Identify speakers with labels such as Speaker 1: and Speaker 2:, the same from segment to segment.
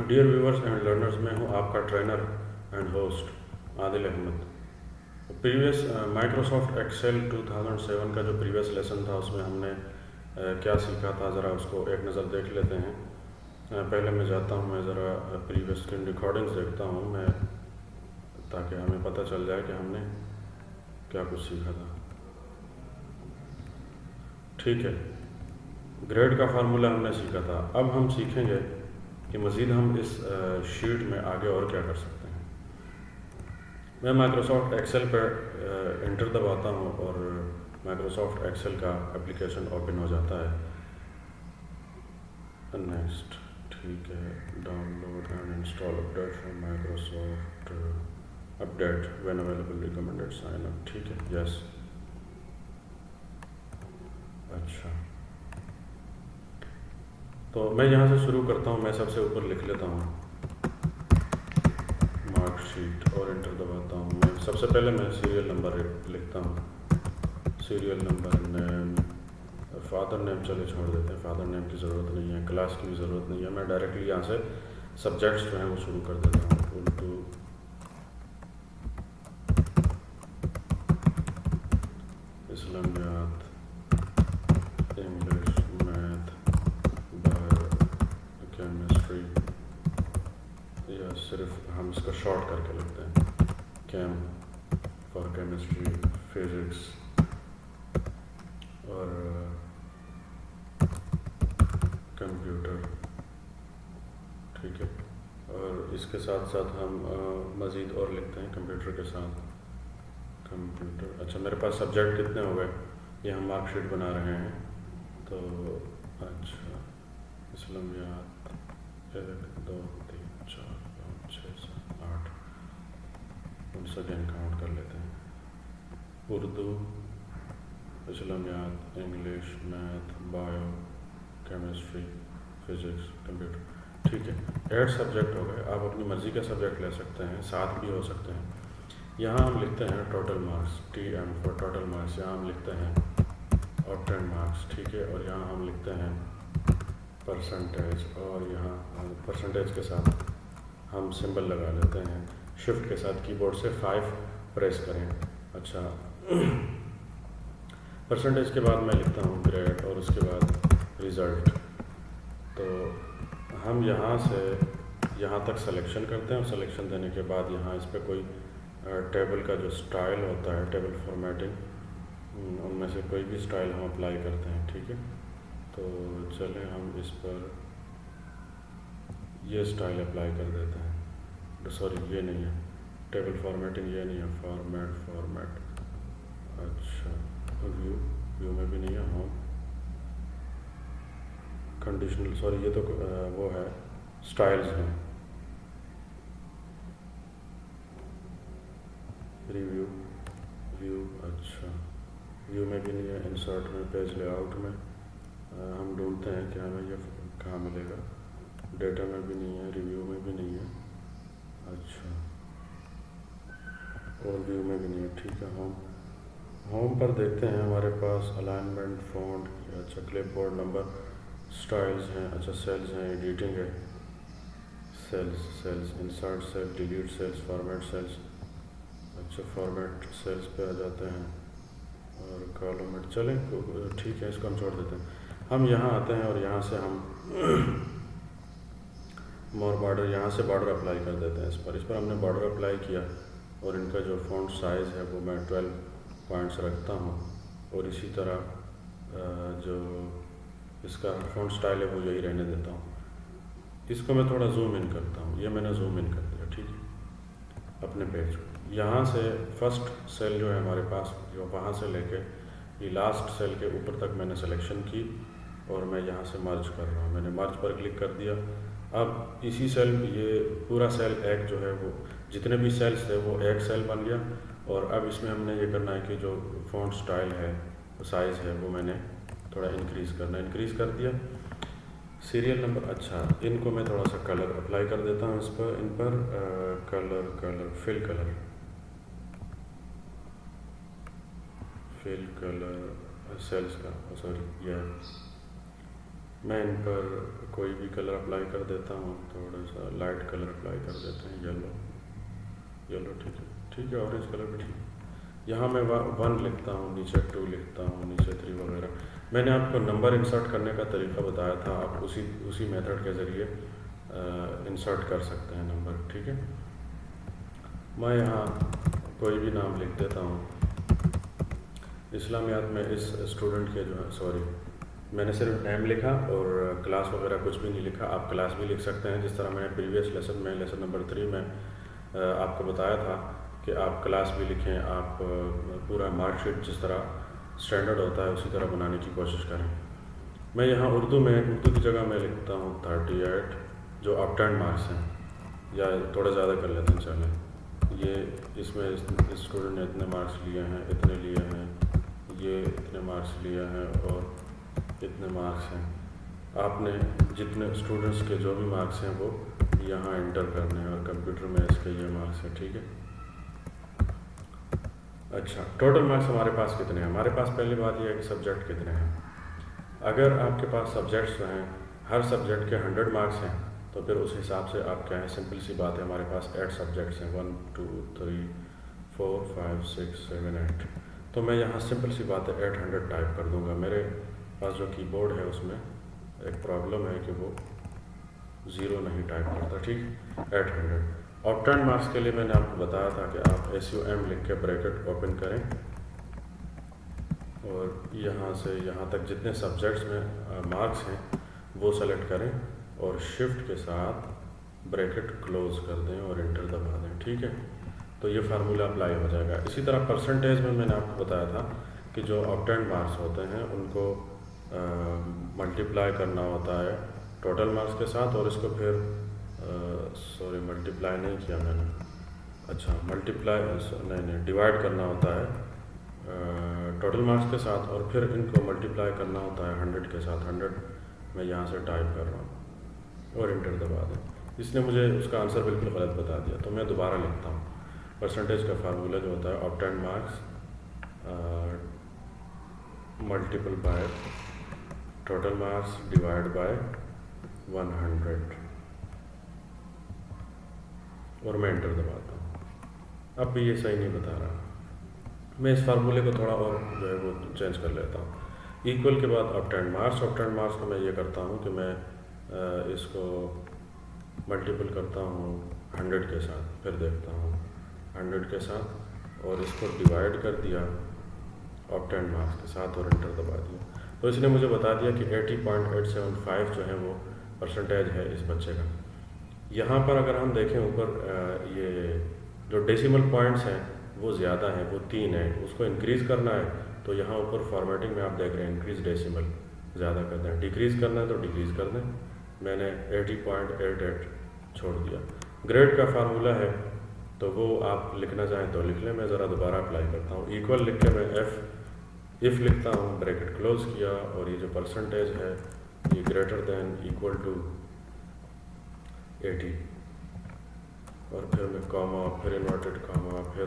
Speaker 1: Dear viewers and learners, मैं हूं आपका trainer and host Adil Ahmed. Previous Microsoft Excel 2007 का जो प्रीवियस लेसन था उसमें हमने क्या सीखा था, ज़रा उसको एक नज़र देख लेते हैं। पहले मैं जाता हूं, मैं ज़रा प्रीवियस स्क्रीन रिकॉर्डिंग्स देखता हूं मैं, ताकि हमें पता चल जाए कि हमने क्या कुछ सीखा था। ठीक है, ग्रेड का फार्मूला हमने सीखा था। अब हम सीखेंगे कि मज़ीद हम इस शीट में आगे और क्या कर सकते हैं। मैं माइक्रोसॉफ्ट एक्सेल पर इंटर दबाता हूं और माइक्रोसॉफ्ट एक्सेल का एप्लीकेशन ओपन हो जाता है। नेक्स्ट, ठीक है, download and install update from Microsoft update when available recommended sign up. ठीक है, यस। अच्छा, तो मैं यहाँ से शुरू करता हूँ। मैं सबसे ऊपर लिख लेता हूँ मार्कशीट और इंटर दबाता हूँ। मैं सबसे पहले मैं सीरियल नंबर लिखता हूँ। Serial number, name, father name चले छोड़ देते हैं, फादर नेम की ज़रूरत नहीं है, क्लास की भी ज़रूरत नहीं है। मैं डायरेक्टली यहाँ से सब्जेक्ट्स जो हैं वो शुरू कर देता हूँ। Urdu, Islamiat, English, math, bio, chemistry, या सिर्फ हम इसको शॉर्ट करके लिखते हैं, कैम फॉर केमिस्ट्री, फिज़िक्स और कंप्यूटर। ठीक है, और इसके साथ साथ हम मज़ीद और लिखते हैं कंप्यूटर के साथ, कंप्यूटर। अच्छा, मेरे पास सब्जेक्ट कितने हो गए, ये हम मार्कशीट बना रहे हैं। तो अच्छा, इस्लामियात 1 2 3 4 5 6 7 8, उनसे अगेन काउंट कर लेते हैं। Urdu, Islamiat, English, math, bio, chemistry, physics, computer. ठीक है, 8 सब्जेक्ट हो गए। आप अपनी मर्ज़ी का सब्जेक्ट ले सकते हैं, 7 भी हो सकते हैं। यहाँ हम लिखते हैं total marks, TM for total marks. यहाँ हम लिखते हैं ऑब्टेन मार्क्स। ठीक है, और यहाँ हम लिखते हैं परसेंटेज, और यहाँ परसेंटेज के साथ हम सिंबल लगा लेते हैं। शिफ्ट के साथ कीबोर्ड से 5 प्रेस करें। अच्छा, परसेंटेज के बाद मैं लिखता हूँ ग्रेड और उसके बाद रिज़ल्ट। तो हम यहाँ से यहाँ तक सिलेक्शन करते हैं और सिलेक्शन देने के बाद यहाँ इस पर कोई टेबल का जो स्टाइल होता है, टेबल फॉर्मेटिंग, उनमें से कोई भी स्टाइल हम अप्लाई करते हैं। ठीक है, तो चलें हम इस पर ये स्टाइल अप्लाई कर देते हैं। सॉरी, ये नहीं है टेबल फॉर्मेटिंग, ये नहीं है, फॉर्मेट। अच्छा, व्यू में भी नहीं है। होम, कंडीशनल, सॉरी, ये तो वो है, स्टाइल्स हैं। रिव्यू, व्यू, अच्छा, व्यू में भी नहीं है। इंसर्ट में, पेज लेआउट में हम ढूंढते हैं कि हमें ये कहाँ मिलेगा। डेटा में भी नहीं है, रिव्यू में भी नहीं है। अच्छा, और व्यू में भी नहीं है। ठीक है, होम पर देखते हैं, हमारे पास अलाइनमेंट, फ़ॉन्ट, अच्छा, क्लिपबोर्ड, नंबर, स्टाइल्स हैं, अच्छा, सेल्स हैं, एडिटिंग है, cells, insert cell, delete cells, format cells. अच्छा, फॉर्मेट सेल्स पे आ जाते हैं और कॉलमेट। चलें, ठीक है, इसको हम छोड़ देते हैं। हम यहाँ आते हैं और यहाँ से हम मोर बॉर्डर, यहाँ से बॉर्डर अप्लाई कर देते हैं। इस पर हमने बॉर्डर अप्लाई किया और इनका जो फ़ॉन्ट साइज़ है वो मैं 12 पॉइंट्स रखता हूँ, और इसी तरह जो इसका फ़ॉन्ट स्टाइल है वो यही रहने देता हूँ। इसको मैं थोड़ा जूम इन करता हूँ, ये मैंने जूम इन कर दिया। ठीक है, अपने पेज को यहाँ से फर्स्ट सेल जो है हमारे पास, जो वहाँ से लेके ये लास्ट सेल के ऊपर तक मैंने सिलेक्शन की और मैं यहाँ से मर्ज कर रहा हूँ। मैंने मर्ज पर क्लिक कर दिया। अब इसी सेल, ये पूरा सेल एक जो है वो, जितने भी सेल्स थे वो एक सेल बन गया। और अब इसमें हमने ये करना है कि जो फ़ॉन्ट स्टाइल है, साइज़ है, वो मैंने थोड़ा इंक्रीज़ कर दिया। सीरियल नंबर, अच्छा, इनको मैं थोड़ा सा कलर अप्लाई कर देता हूँ इन पर फिल कलर सेल्स का, सॉरी, यह मैं इन पर कोई भी कलर अप्लाई कर देता हूँ, थोड़ा सा लाइट कलर अप्लाई कर देते हैं, येलो। येलो ठीक है, ऑरेंज कलर भी ठीक है। यहाँ मैं 1 लिखता हूँ, नीचे 2 लिखता हूँ, नीचे 3 वगैरह। मैंने आपको नंबर इंसर्ट करने का तरीका बताया था, आप उसी मेथड के ज़रिए इंसर्ट कर सकते हैं नंबर, ठीक है। मैं यहाँ कोई भी नाम लिख देता हूँ। इस्लामियात में इस स्टूडेंट के जो है, सॉरी, मैंने सिर्फ नेम लिखा और क्लास वगैरह कुछ भी नहीं लिखा। आप क्लास भी लिख सकते हैं, जिस तरह मैंने प्रीवियस लेसन में, लेसन नंबर 3 में आपको बताया था कि आप क्लास भी लिखें, आप पूरा मार्कशीट जिस तरह स्टैंडर्ड होता है उसी तरह बनाने की कोशिश करें। मैं यहाँ उर्दू की जगह मैं लिखता हूँ 38, जो ऑब्टेन्ड मार्क्स हैं, या थोड़ा ज़्यादा कर लेते हैं, चलें। ये इसमें इस स्टूडेंट ने इतने मार्क्स लिए हैं, इतने लिए हैं, ये इतने मार्क्स लिए हैं और इतने मार्क्स हैं। आपने जितने स्टूडेंट्स के जो भी मार्क्स हैं वो यहाँ एंटर करने हैं और कंप्यूटर में इसके ये मार्क्स हैं, ठीक है। अच्छा, टोटल मार्क्स हमारे पास कितने हैं? हमारे पास पहली बात यह है कि सब्जेक्ट कितने हैं। अगर आपके पास सब्जेक्ट्स हैं, हर सब्जेक्ट के 100 मार्क्स हैं, तो फिर उस हिसाब से आप क्या है, सिंपल सी बात है, हमारे पास 8 सब्जेक्ट्स हैं, 1 2 3 4 5 6 7 8। तो मैं यहाँ सिंपल सी बात है 800 टाइप कर दूँगा। मेरे पास जो कीबोर्ड है उसमें एक प्रॉब्लम है कि वो 0 नहीं टाइप करता, ठीक। 800 ऑब्टेन्ड मार्क्स के लिए मैंने आपको बताया था कि आप SUM लिख के ब्रैकेट ओपन करें और यहाँ से यहाँ तक जितने सब्जेक्ट्स में मार्क्स हैं वो सेलेक्ट करें और शिफ्ट के साथ ब्रैकेट क्लोज कर दें और इंटर दबा दें, ठीक है। तो ये फार्मूला अप्लाई हो जाएगा। इसी तरह परसेंटेज में मैंने आपको बताया था कि जो ऑब्टेन्ड मार्क्स होते हैं उनको मल्टीप्लाई करना होता है टोटल मार्क्स के साथ, और इसको फिर सॉरी मल्टीप्लाई नहीं किया मैंने, अच्छा मल्टीप्लाई नहीं डिवाइड करना होता है टोटल मार्क्स के साथ, और फिर इनको मल्टीप्लाई करना होता है 100 के साथ। 100 मैं यहाँ से टाइप कर रहा हूँ और इंटर दबा दें। इसने मुझे उसका आंसर बिल्कुल गलत बता दिया, तो मैं दोबारा लिखता हूँ। परसेंटेज का फार्मूला जो होता है obtained marks multiple by total marks divide by 100, और मैं इंटर दबाता हूँ। अब भी ये सही नहीं बता रहा। मैं इस फार्मूले को थोड़ा और जो है वो चेंज कर लेता हूँ। इक्वल के बाद ऑब्टेन्ड मार्क्स को मैं ये करता हूँ कि मैं इसको मल्टीपल करता हूँ 100 के साथ, फिर देखता हूँ 100 के साथ, और इसको डिवाइड कर दिया ऑब्टेन्ड मार्क्स के साथ और इंटर दबा दिया। तो इसने मुझे बता दिया कि 80.875 जो है वो परसेंटेज है इस बच्चे का। यहाँ पर अगर हम देखें ऊपर ये जो डेसिमल पॉइंट्स हैं वो ज़्यादा हैं, वो 3 है, उसको इंक्रीज़ करना है तो यहाँ ऊपर फॉर्मेटिंग में आप देख रहे हैं इंक्रीज़ डेसिमल ज़्यादा कर दें, डिक्रीज़ करना है तो डिक्रीज़ कर दें। मैंने 80.88 छोड़ दिया। ग्रेड का फार्मूला है तो वो आप लिखना चाहें तो लिख लें, मैं ज़रा दोबारा अप्लाई करता हूँ। इक्वल लिख के मैं इफ़ लिखता हूँ, ब्रैकेट क्लोज किया, और ये जो परसेंटेज है ये ग्रेटर देन इक्वल टू 80, और फिर मैं कॉमा, फिर इन्वर्टेड कॉमा, फिर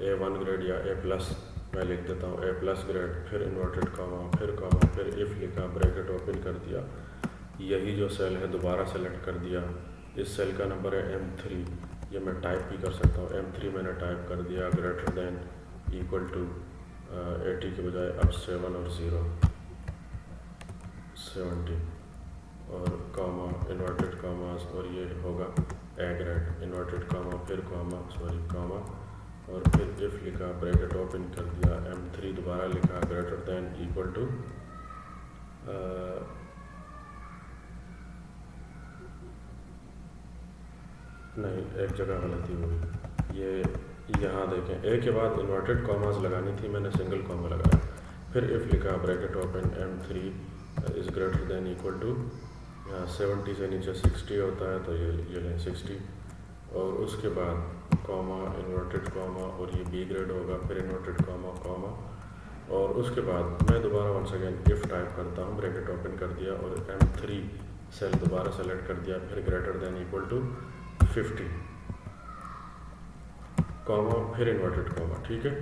Speaker 1: A1 ग्रेड या A+ मैं लिख देता हूँ, A+ ग्रेड, फिर इन्वर्टेड कॉमा, फिर कॉमा, फिर इफ़ लिखा, ब्रैकेट ओपन कर दिया। यही जो सेल है दोबारा सेलेक्ट कर दिया। इस सेल का नंबर है M3, ये मैं टाइप भी कर सकता हूँ। M3 मैंने टाइप कर दिया, ग्रेटर देन इक्वल टू 80 के बजाय अब 7 और 0 70, और कॉमा, इन्वर्टेड कॉमास, और ये होगा A ग्रेड, इन्वर्टेड कॉमा, फिर कॉमा, सॉरी कॉमा, और फिर इफ़ लिखा, ब्रैकेट ओपन कर दिया, M3 दोबारा लिखा, ग्रेटर देन इक्वल टू नहीं, एक जगह गलती हुई। ये यहाँ देखें, ए के बाद इन्वर्टेड कॉमास लगानी थी, मैंने सिंगल कॉमा लगाया। फिर इफ़ लिखा, bracket open, M3 is greater than equal to, यहाँ 70 से नीचे 60 होता है तो ये लें 60, और उसके बाद कॉमा, इन्वर्टेड कॉमा, और ये B ग्रेड होगा, फिर इन्वर्टेड कॉमा, कॉमा, और उसके बाद मैं दोबारा वंस अगेन इफ़ टाइप करता हूँ, ब्रैकेट ओपन कर दिया, और M3 सेल दोबारा सेलेक्ट कर दिया, फिर greater than equal to 50, comma, फिर इन्वर्टेड कॉमा, ठीक है।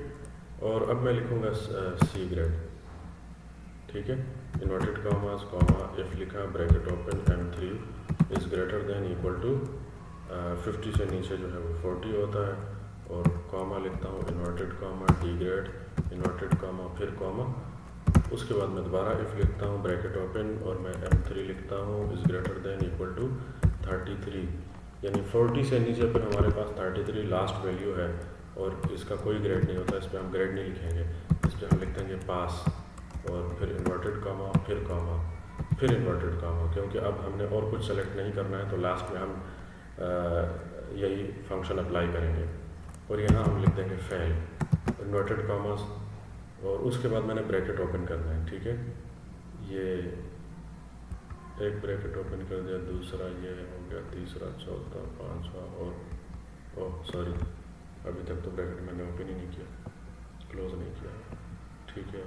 Speaker 1: और अब मैं लिखूँगा C ग्रेड, ठीक है। इन्वर्टेड कॉमास कॉमा इफ लिखा bracket open M3 is greater than equal to 50 से नीचे जो है वो 40 होता है, और कॉमा लिखता हूँ inverted comma degrade inverted comma फिर कॉमा, उसके बाद मैं दोबारा इफ लिखता हूँ ब्रैकेट ओपन और मैं M3 लिखता हूँ is greater than equal to 33, यानी 40 से नीचे पर हमारे पास 33 लास्ट वैल्यू है और इसका कोई ग्रेड नहीं होता, इस पर हम ग्रेड नहीं लिखेंगे, इस पर हम लिख देंगे पास और फिर इन्वर्टेड कॉमा फिर इन्वर्टेड कॉमा, क्योंकि अब हमने और कुछ सेलेक्ट नहीं करना है तो लास्ट में हम यही फंक्शन अप्लाई करेंगे और यहाँ हम लिख देंगे फेल इन्वर्टेड कॉमास और उसके बाद मैंने ब्रैकेट ओपन करना है। ठीक है, ये एक ब्रैकेट ओपन कर दिया, दूसरा ये हो गया, तीसरा, चौथा, पांचवा और ओह सॉरी अभी तक तो ब्रैकेट मैंने ओपन ही नहीं किया, क्लोज नहीं किया। ठीक है,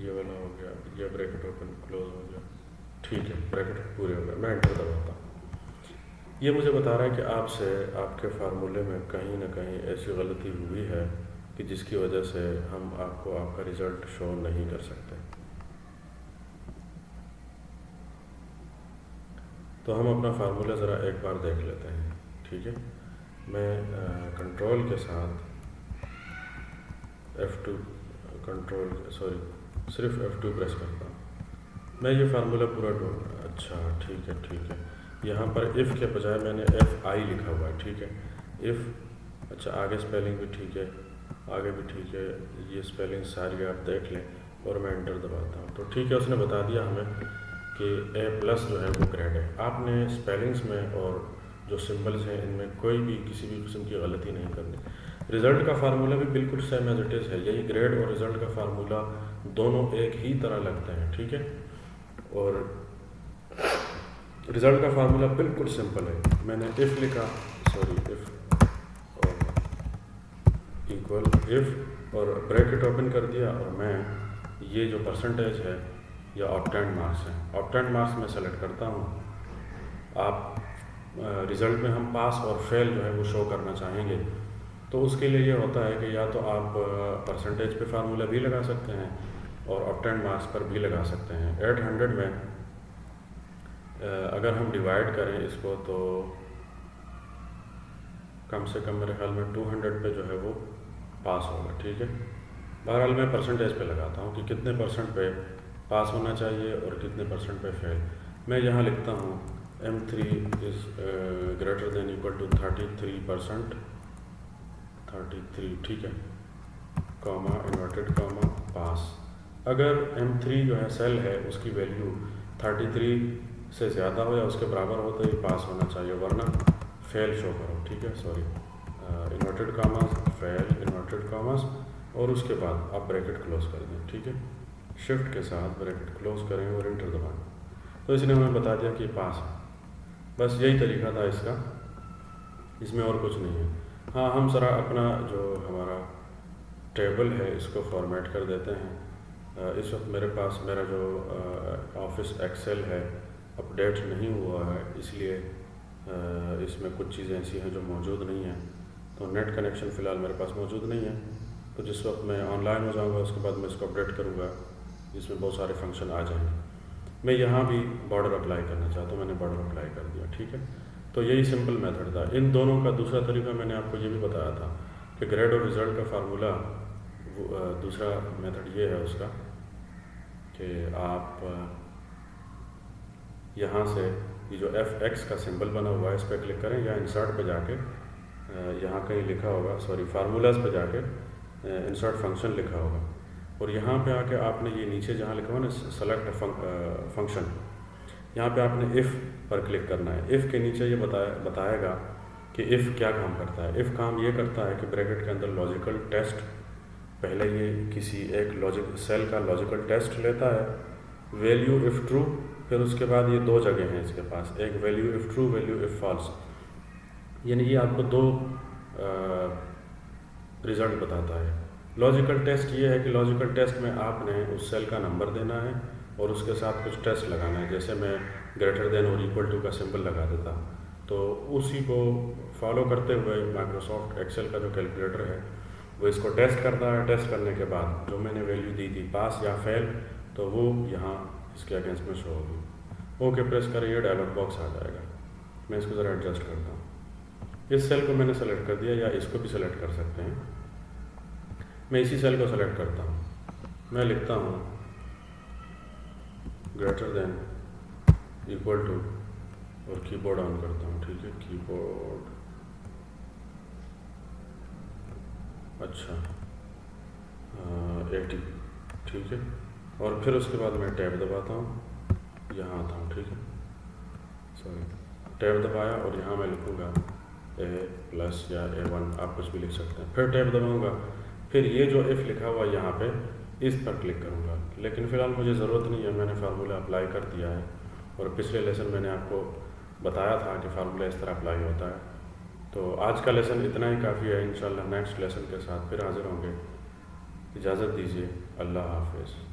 Speaker 1: ये वाला हो गया, ये ब्रैकेट ओपन क्लोज हो गया। ठीक है, ब्रैकेट पूरे हो गए, मैं एंटर दबाता हूँ। ये मुझे बता रहा है कि आपसे आपके फार्मूले में कहीं ना कहीं ऐसी गलती हुई है कि जिसकी वजह से हम आपको आपका रिज़ल्ट शो नहीं कर सकते। तो हम अपना फार्मूला ज़रा एक बार देख लेते हैं। ठीक है, मैं कंट्रोल के साथ सिर्फ F2 प्रेस करता हूँ। मैं ये फार्मूला पूरा अच्छा ठीक है, यहाँ पर इफ़ के बजाय मैंने FI लिखा हुआ है। ठीक है, इफ़ अच्छा आगे स्पेलिंग भी ठीक है, आगे भी ठीक है, ये स्पेलिंग सारी आप देख लें और मैं एंटर दबाता हूँ। तो ठीक है, उसने बता दिया हमें कि A+ जो है वो ग्रेड है। आपने स्पेलिंग्स में और जो सिंबल्स हैं इनमें कोई भी किसी भी किस्म की गलती नहीं करनी। रिज़ल्ट का फार्मूला भी बिल्कुल सेम एज इट इज़ है, यही ग्रेड और रिज़ल्ट का फार्मूला दोनों एक ही तरह लगते हैं। ठीक है, और रिज़ल्ट का फार्मूला बिल्कुल सिंपल है। मैंने इफ़ लिखा, इफ़ इक्वल इफ़ और ब्रैकेट ओपन कर दिया और मैं ये जो परसेंटेज है या ऑप्टेंड मार्क्स है, ऑप्टेंड मार्क्स में सेलेक्ट करता हूँ। आप रिज़ल्ट में हम पास और फेल जो है वो शो करना चाहेंगे तो उसके लिए ये होता है कि या तो आप परसेंटेज पे फार्मूला भी लगा सकते हैं और ऑप्टेंड मार्क्स पर भी लगा सकते हैं। 800 में अगर हम डिवाइड करें इसको तो कम से कम मेरे ख्याल में 200 पे जो है वो पास होगा। ठीक है, बहरहाल मैं परसेंटेज पे लगाता हूँ कि कितने परसेंट पे पास होना चाहिए और कितने परसेंट पे फेल। मैं यहाँ लिखता हूँ M3 is greater than equal to 33%, 33। ठीक है, कॉमा इन्वर्टेड कॉमा पास। अगर M3 जो है सेल है उसकी वैल्यू 33 से ज़्यादा हो या उसके बराबर हो तो ये पास होना चाहिए, वरना फेल शो करो। ठीक है, inverted commas fail inverted commas और उसके बाद आप ब्रैकेट क्लोज कर दें। ठीक है, शिफ्ट के साथ ब्रैकेट क्लोज करें और एंटर दबाएं। तो इसने हमें बता दिया कि पास है। बस यही तरीका था इसका, इसमें और कुछ नहीं है। हाँ, हम ज़रा अपना जो हमारा टेबल है इसको फॉर्मेट कर देते हैं। इस वक्त मेरे पास मेरा जो ऑफिस एक्सेल है अपडेट नहीं हुआ है, इसलिए इसमें कुछ चीज़ें ऐसी हैं जो मौजूद नहीं हैं। तो नेट कनेक्शन फ़िलहाल मेरे पास मौजूद नहीं है, तो जिस वक्त मैं ऑनलाइन हो जाऊँगा उसके बाद मैं इसको अपडेट करूँगा जिसमें बहुत सारे फंक्शन आ जाएंगे। मैं यहाँ भी बॉर्डर अप्लाई करना चाहता हूँ, मैंने बॉर्डर अप्लाई कर दिया। ठीक है, तो यही सिंपल मेथड था। इन दोनों का दूसरा तरीका मैंने आपको ये भी बताया था कि ग्रेड और रिज़ल्ट का फार्मूला, दूसरा मेथड ये है उसका कि आप यहाँ से ये जो FX का सिंबल बना हुआ है इस पर क्लिक करें या इंसर्ट पे जाके यहाँ कहीं लिखा होगा, फार्मूलाज पे जाके इंसर्ट फंक्शन लिखा होगा और यहाँ पे आके आपने ये नीचे जहाँ लिखा हुआ ना सेलेक्ट फंक्शन, यहाँ पे आपने इफ़ पर क्लिक करना है। इफ़ के नीचे ये बताएगा कि इफ़ क्या काम करता है। इफ़ काम ये करता है कि ब्रैकेट के अंदर लॉजिकल टेस्ट, पहले ये किसी एक सेल का लॉजिकल टेस्ट लेता है, वैल्यू इफ़ ट्रू, फिर उसके बाद ये दो जगह हैं इसके पास, एक value if true value if false, यानी ये आपको दो रिज़ल्ट बताता है। लॉजिकल टेस्ट ये है कि लॉजिकल टेस्ट में आपने उस सेल का नंबर देना है और उसके साथ कुछ टेस्ट लगाना है। जैसे मैं ग्रेटर देन और इक्वल टू का सिंबल लगा देता, तो उसी को फॉलो करते हुए माइक्रोसॉफ्ट एक्सेल का जो कैलकुलेटर है वो इसको टेस्ट करता है। टेस्ट करने के बाद जो मैंने वैल्यू दी थी पास या फेल, तो वो यहाँ इसके अगेंस्ट में शो होगी। ओके प्रेस करें, ये डायलॉग बॉक्स आ जाएगा। मैं इसको ज़रा एडजस्ट करता हूँ। इस सेल को मैंने सेलेक्ट कर दिया, या इसको भी सेलेक्ट कर सकते हैं। मैं इसी सेल को सेलेक्ट करता हूँ, मैं लिखता हूँ ग्रेटर देन इक्वल टू और कीबोर्ड ऑन करता हूँ। ठीक है, कीबोर्ड, अच्छा 80, ठीक है। और फिर उसके बाद मैं टैब दबाता हूँ, यहाँ आता हूँ। ठीक है, सॉरी, टैब दबाया और यहाँ मैं लिखूँगा A+ या A1, आप कुछ भी लिख सकते हैं। फिर टैब दबाऊँगा, फिर ये जो इफ़ लिखा हुआ यहाँ पे इस पर क्लिक करूँगा। लेकिन फ़िलहाल मुझे ज़रूरत नहीं है, मैंने फार्मूला अप्लाई कर दिया है। और पिछले लेसन मैंने आपको बताया था कि फार्मूला इस तरह अप्लाई होता है। तो आज का लेसन इतना ही काफ़ी है। इंशाल्लाह नेक्स्ट लेसन के साथ फिर हाज़िर होंगे। इजाज़त दीजिए, अल्लाह हाफ़िज़।